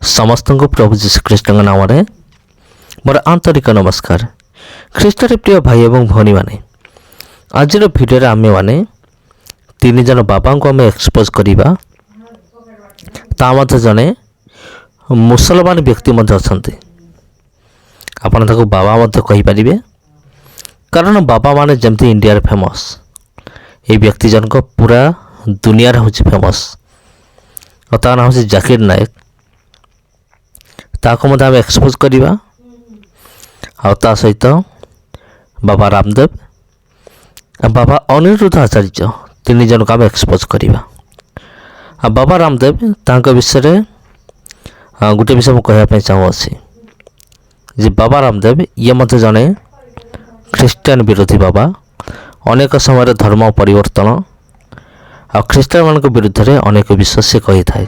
समस्त को प्रभु जीशुख्रीष्ण नाम मोर आंतरिक नमस्कार। ख्रीष्टर प्रिय भाई और भौणी मैंने आज भिडियो आम मैंने तीन जन बाबा को आम एक्सपोज करवा जड़े मुसलमान व्यक्ति अच्छा आपड़ बाबा कहींपारे कारण बाबा माने जमती इंडिया फेमस ये व्यक्ति जनक पूरा दुनिया हूँ फेमस और ता ना हूँ जाकिर नायक ताको मत आम एक्सपोज करवा आ सहित बाबा रामदेव बाबा अनिरुद्ध आचार्य तीन जन को आम एक्सपोज करवा। बाबा रामदेव तांका विषय गोटे विषय मुझे कहवाई चाहूँगी जे बाबा रामदेव ये मत जड़े ख्रीष्टान विरोधी बाबा अनेक समय धर्म परिवर्तन आ ख्रीष्टान मान विरुद्ध में अनेक विषय से कही थाए।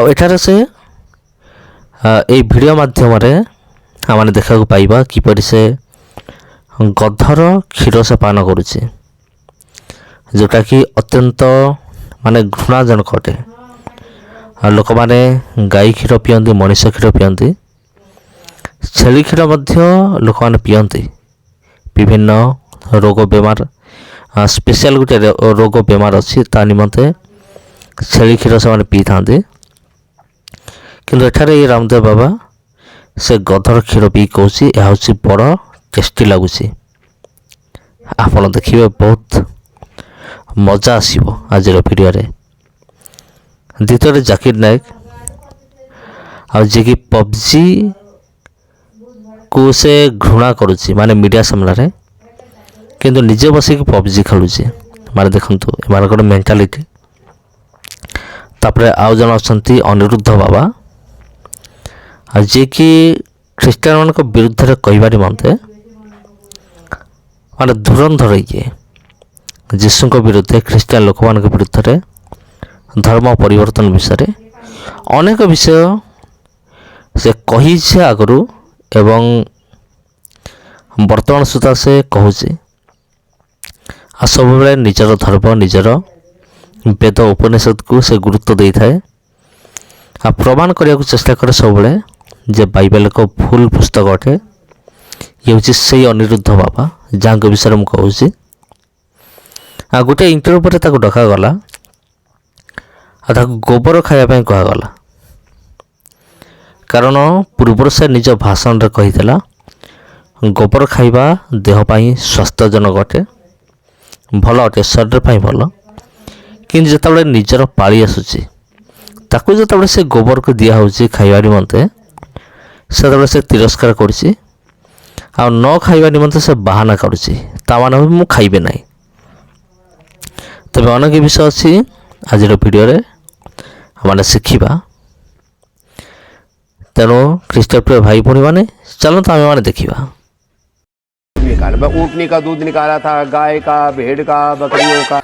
आठार से ये वीडियो माध्यम आम देखा पाइबा किपर से गधर क्षीर से पान करुचे जोटा कि अत्यंत माने घृणाजनक अटे। लोक मैंने गाई क्षीर पियंती मनीष क्षीर पियंती छेली क्षीर लोक मैंने पियंती विभिन्न रोग बेमार स्पेशल गोटे रोग बेमार अच्छी ता निमंते छेली क्षीर से पी था किंतु एठारे ये रामदेव बाबा से गधर क्षीर पी कौन यह हूँ बड़ टेस्टी लगुच आप देखिए बहुत मजा आसो आज भिडियो। द्वितीय जाकिर नायक जी पबजी को से घृणा करुच्ची माने मीडिया सामने किंतु निजे बसिक पबजी खेलुचे माने देखु एम मेंटालिटी। तापर आउ जन अच्छा अनिरुद्ध बाबा जी कि ख्रीष्टान मान विरुद्ध में कहवा निमंते माने धुरंधर ये जीशु विरुद्ध ख्रीष्टान लोक मान विरुद्ध में धर्म परिवर्तन विषय अनेक विषय से कही आगु एवं वर्तमान सुधा से कहूँ आ सब बेले निजर धर्म निजर वेद उपनिषद को से गुरुत्व दे थाए आ प्रमाण करने को चेष्टा करे सब बेले जे बाइबल को भूल पुस्तक अटे। ये हूँ से अनिरुद्ध बाबा जहाँ विषय मुझे कहूँ आ गोटे इंटरव्यू पर डकागला आ गोबर खायापी कहगला कारण पूर्वर से निज भाषण रे कही गोबर खाइबा देहपाई स्वास्थ्यजनक अटे भल अटे शरीर भल कि जिते निजर पाली आसूची ताकू जो से गोबर को दिया होची खाइबा निमंते से तिरस्कार करुच्ची आ न खाइबा निमंते से बाहाना करुच्ची ता माने मु खाइबे नहीं। तबे अनेक विषय अच्छी आज भिडियो मैंने शिखा तेणु ख्रीष्ट प्रिय भाई भौणी मैंने चलते आम मैंने देखा। मैं ऊँटनी का दूध निकाला था, गाय का, भेड़ का, बकरियों का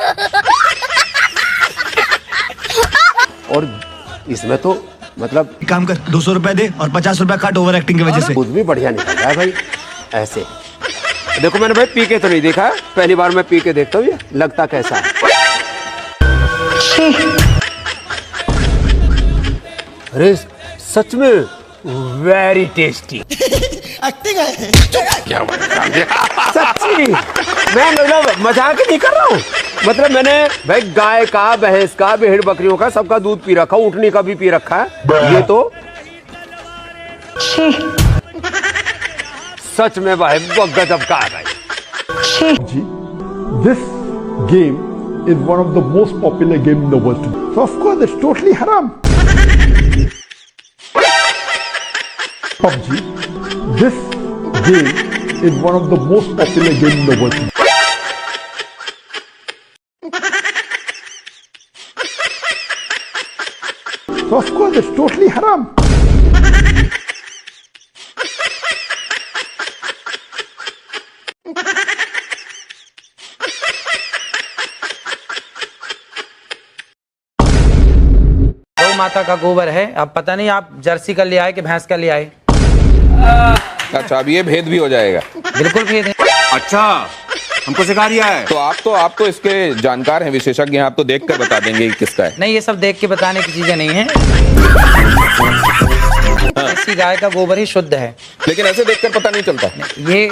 और इसमें तो मतलब काम कर 200 रुपए दे और 50 रुपए काट ओवर एक्टिंग की वजह से। दूध भी बढ़िया निकल रहा है भाई। ऐसे देखो मैंने भाई पी के तो नहीं देखा, पहली बार मैं पी के देखता हूँ ये लगता कैसा है। अरे सच में वेरी टेस्टी एक्टिंग है क्या सच्ची मैं मतलब मजाक नहीं कर रहा हूँ। मतलब मैंने भाई गाय का, भैंस का, भेड़ बकरियों का सबका दूध पी रखा, ऊँटनी का भी पी रखा है। ये तो सच में भाई गजब का है भाई। This game is one of the most popular game in the world today. So of course it's totally haram. PUBG. This game is one of the most popular game in the world today. So of course it's totally haram. गौ माता का गोबर है। अब पता नहीं आप Jersey का ले आए कि भैंस का ले आए। अच्छा अब ये भेद भी हो जाएगा। बिल्कुल भेद है। अच्छा हमको सिखा दिया है। तो आप तो इसके जानकार हैं, विशेषज्ञ हैं, आप तो देख कर बता देंगे कि किसका है। नहीं, ये सब देख के बताने की चीजें नहीं है। देसी गाय का गोबर ही शुद्ध है। लेकिन ऐसे देखकर पता नहीं चलता। ये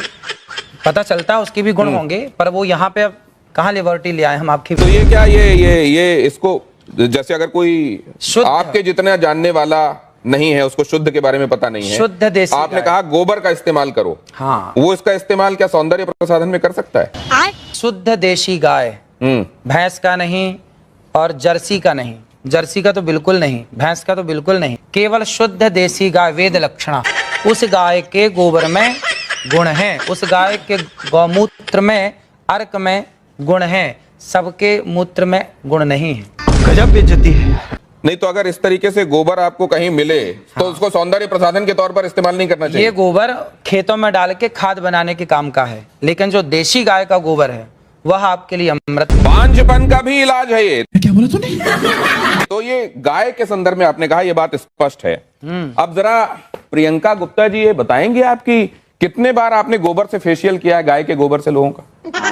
पता चलता उसके भी गुण होंगे, पर वो यहाँ पे अब कहाँ लिबर्टी ले आए हम आपकी। तो ये क्या ये इसको, जैसे अगर कोई शुद्ध आपके जितना जानने वाला नहीं है, उसको शुद्ध के बारे में पता नहीं है, शुद्ध देसी आपने गाय। कहा गोबर का इस्तेमाल करो, हाँ, वो इसका इस्तेमाल क्या सौंदर्य प्रसाधन में कर सकता है? शुद्ध देशी गाय, भैंस का नहीं और जर्सी का नहीं। जर्सी का तो बिल्कुल नहीं, भैंस का तो बिल्कुल नहीं, केवल शुद्ध देसी गाय वेद लक्षणा। उस गाय के गोबर में गुण है, उस गाय के गौमूत्र में, अर्क में गुण है, सबके मूत्र में गुण नहीं है। गजब बेइज्जती है। नहीं तो अगर इस तरीके से गोबर आपको कहीं मिले तो उसको सौंदर्य प्रसाधन के तौर पर इस्तेमाल नहीं करना चाहिए। ये गोबर खेतों में डाल के खाद बनाने के काम का है, लेकिन जो देशी गाय का गोबर है वह आपके लिए अमृत। बांझपन का भी इलाज है ये। क्या बोला तूने? तो ये गाय के संदर्भ में आपने कहा, ये बात स्पष्ट है। अब जरा प्रियंका गुप्ता जी ये बताएंगे आपकी कितने बार आपने गोबर से फेशियल किया है, गाय के गोबर से लोगों का?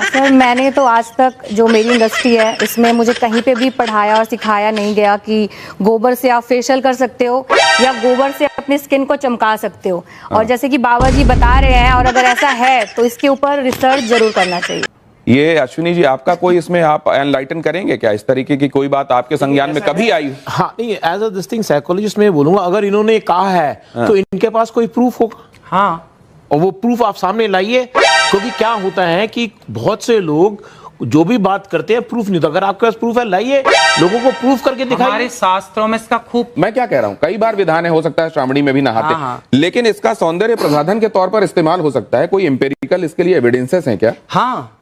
सर मैंने तो आज तक जो मेरी इंडस्ट्री है इसमें मुझे कहीं पे भी पढ़ाया और सिखाया नहीं गया कि गोबर से आप फेशियल कर सकते हो या गोबर से अपनी स्किन को चमका सकते हो। और जैसे कि बाबा जी बता रहे हैं, और अगर ऐसा है तो इसके ऊपर रिसर्च जरूर करना चाहिए। ये अश्विनी जी आपका कोई इसमें आप एनलाइटन करेंगे क्या? इस तरीके की कोई बात आपके संज्ञान में कभी आई? हाँ नहीं, as a this thing psychologist में बोलूंगा, अगर इन्होंने कहा है तो इनके पास कोई प्रूफ होगा। हाँ, और वो प्रूफ आप सामने लाइए, क्योंकि क्या होता है कि बहुत से लोग जो भी बात करते हैं प्रूफ नहीं, तो अगर आपके पास प्रूफ है लाइए, लोगों को प्रूफ करके दिखाइए। हमारे शास्त्रों में इसका खूब, मैं क्या कह रहा हूं, कई बार विधान है, हो सकता है श्रावणी में भी नहाते, हाँ। लेकिन इसका सौंदर्य प्रसाधन के तौर पर इस्तेमाल हो सकता है। कोई एम्पेरिकल इसके लिए एविडेंसेस हैं क्या? हाँ,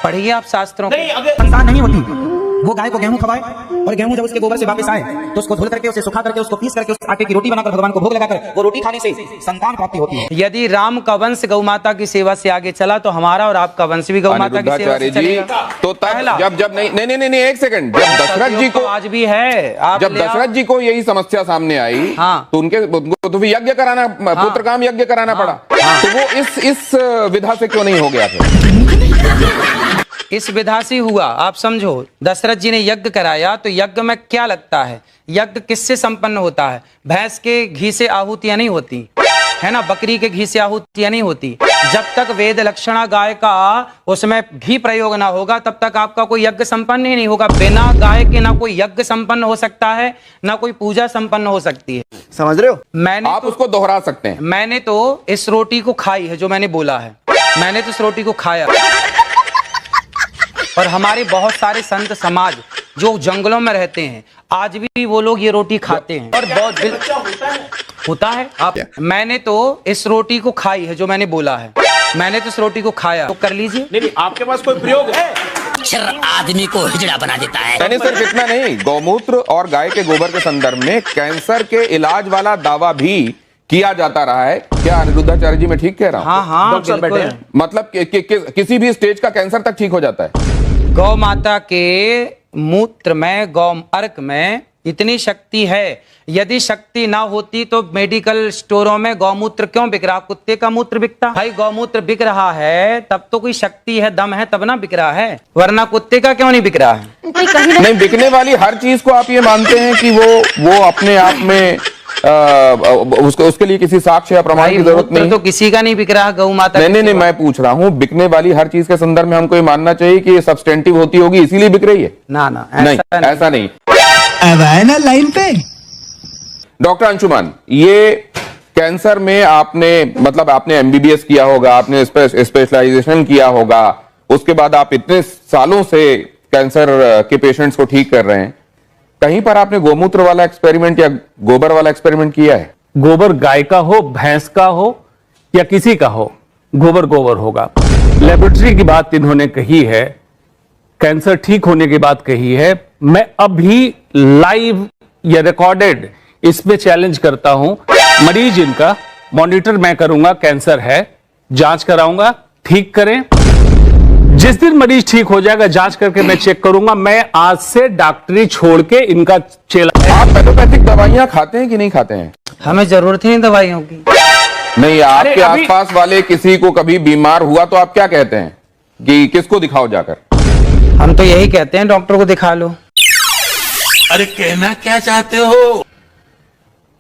पढ़िए आप शास्त्रों को। संतान नहीं होती। वो गाय को गेहूं खवाए और गेहूं जब उसके गोबर से वापस आए तो उसको धुल करके, उसे सुखा करके, उसको पीस करके, उस आटे की रोटी बनाकर भगवान को भोग लगाकर, वो रोटी खाने से संतान प्राप्ति होती है। यदि राम का वंश गौ माता की सेवा से आगे चला तो हमारा और आपका वंश भी गौ माता की सेवा से अनिरुद्धाचार्य जी, चलेगा। तो तब जब नहीं एक सेकंड, जब दशरथ जी को, आज भी है, आप जब दशरथ जी को यही समस्या सामने आई, हाँ, तो उनको तो भी यज्ञ कराना, पुत्र काम यज्ञ कराना पड़ा, तो वो इस विधा से क्यों नहीं हो गया था? इस विधा से हुआ, आप समझो। दशरथ जी ने यज्ञ कराया तो यज्ञ में क्या लगता है? यज्ञ किससे संपन्न होता है? भैंस के घी से आहुतियां नहीं होती है ना, बकरी के घी से आहुतियां नहीं होती। जब तक वेद लक्षणा गाय का उसमें घी प्रयोग ना होगा तब तक आपका कोई यज्ञ संपन्न ही नहीं होगा। बिना गाय के ना कोई यज्ञ संपन्न हो सकता है, ना कोई पूजा संपन्न हो सकती है। समझ रहे हो? मैंने आप उसको दोहरा सकते हैं। मैंने तो इस रोटी को खाई है, जो मैंने बोला है, मैंने तो इस रोटी को खाया। और हमारे बहुत सारे संत समाज जो जंगलों में रहते हैं आज भी वो लोग ये रोटी खाते हैं, और बहुत होता है। आप, मैंने तो इस रोटी को खाई है, जो मैंने बोला है, मैंने तो इस रोटी को खाया। तो कर लीजिए। नहीं, आपके पास कोई प्रयोग है? आदमी को हिजड़ा बना देता है। मैंने सिर्फ इतना नहीं, गौमूत्र और गाय के गोबर के संदर्भ में कैंसर के इलाज वाला दावा भी किया जाता रहा है। क्या अनिरुद्धाचार्य जी मैं ठीक कह रहा हूँ? हाँ हाँ, बिल्कुल। मतलब किसी भी स्टेज का कैंसर तक ठीक हो जाता है। गौ माता के मूत्र में, गौ अर्क में इतनी शक्ति है। यदि शक्ति ना होती तो मेडिकल स्टोरों में गौमूत्र क्यों बिक रहा? कुत्ते का मूत्र बिकता भाई। गौमूत्र बिक रहा है तब तो कोई शक्ति है, दम है, तब ना बिक रहा है, वरना कुत्ते का क्यों नहीं बिक रहा है? नहीं, बिकने वाली हर चीज को आप ये मानते हैं कि वो अपने आप में उसके लिए किसी साक्ष्य या प्रमाण की जरूरत नहीं? तो किसी का नहीं बिक रहा गौ माता। नहीं, मैं पूछ रहा हूँ, बिकने वाली हर चीज के संदर्भ में हमको ये मानना चाहिए कि ये सब्सटेंटिव होती होगी इसीलिए बिक रही है? ना, ऐसा नहीं। अब है ना लाइन पे। डॉक्टर अंशुमान, ये कैंसर में आपने एमबीबीएस किया होगा, आपने स्पेशलाइजेशन किया होगा, उसके बाद आप इतने सालों से कैंसर के पेशेंट्स को ठीक कर रहे हैं, कहीं पर आपने गोमूत्र वाला एक्सपेरिमेंट या गोबर वाला एक्सपेरिमेंट किया है? गोबर गाय का हो, भैंस का हो या किसी का हो, गोबर गोबर होगा। लेबोरेटरी की बात इन्होंने कही है, कैंसर ठीक होने की बात कही है। मैं अभी लाइव या रिकॉर्डेड इस पे चैलेंज करता हूं, मरीज इनका मॉनिटर मैं करूंगा, कैंसर है, जांच कराऊंगा, ठीक करें। जिस दिन मरीज ठीक हो जाएगा जांच करके मैं चेक करूंगा, मैं आज से डॉक्टरी छोड़ के इनका चेला। आप एलोपैथिक दवाइयां खाते हैं कि नहीं खाते हैं? हमें जरूरत ही नहीं दवाइयों की। नहीं, आपके आसपास वाले किसी को कभी बीमार हुआ तो आप क्या कहते हैं? कि किसको दिखाओ जाकर? हम तो यही कहते हैं डॉक्टर को दिखा लो।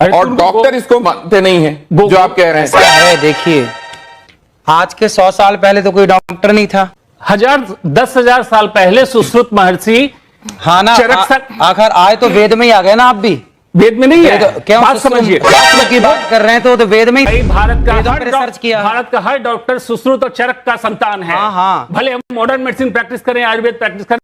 और डॉक्टर इसको मानते नहीं है जो आप कह रहे ऐसा हैं। है, देखिए आज के 100 साल पहले तो कोई डॉक्टर नहीं था। 10,000 साल पहले सुश्रुत महर्षि हाँ ना, आखिर आए तो वेद में ही आ गए ना आप भी। वेद में नहीं है, क्यों बात समझिए की बात कर रहे हैं तो वेद में भाई, भारत का वेदों हर पे रिसर्च किया। भारत का हर डॉक्टर सुश्रुत और चरक का संतान है। हाँ, हाँ। भले हम मॉडर्न मेडिसिन प्रैक्टिस करें, आयुर्वेद प्रैक्टिस करें,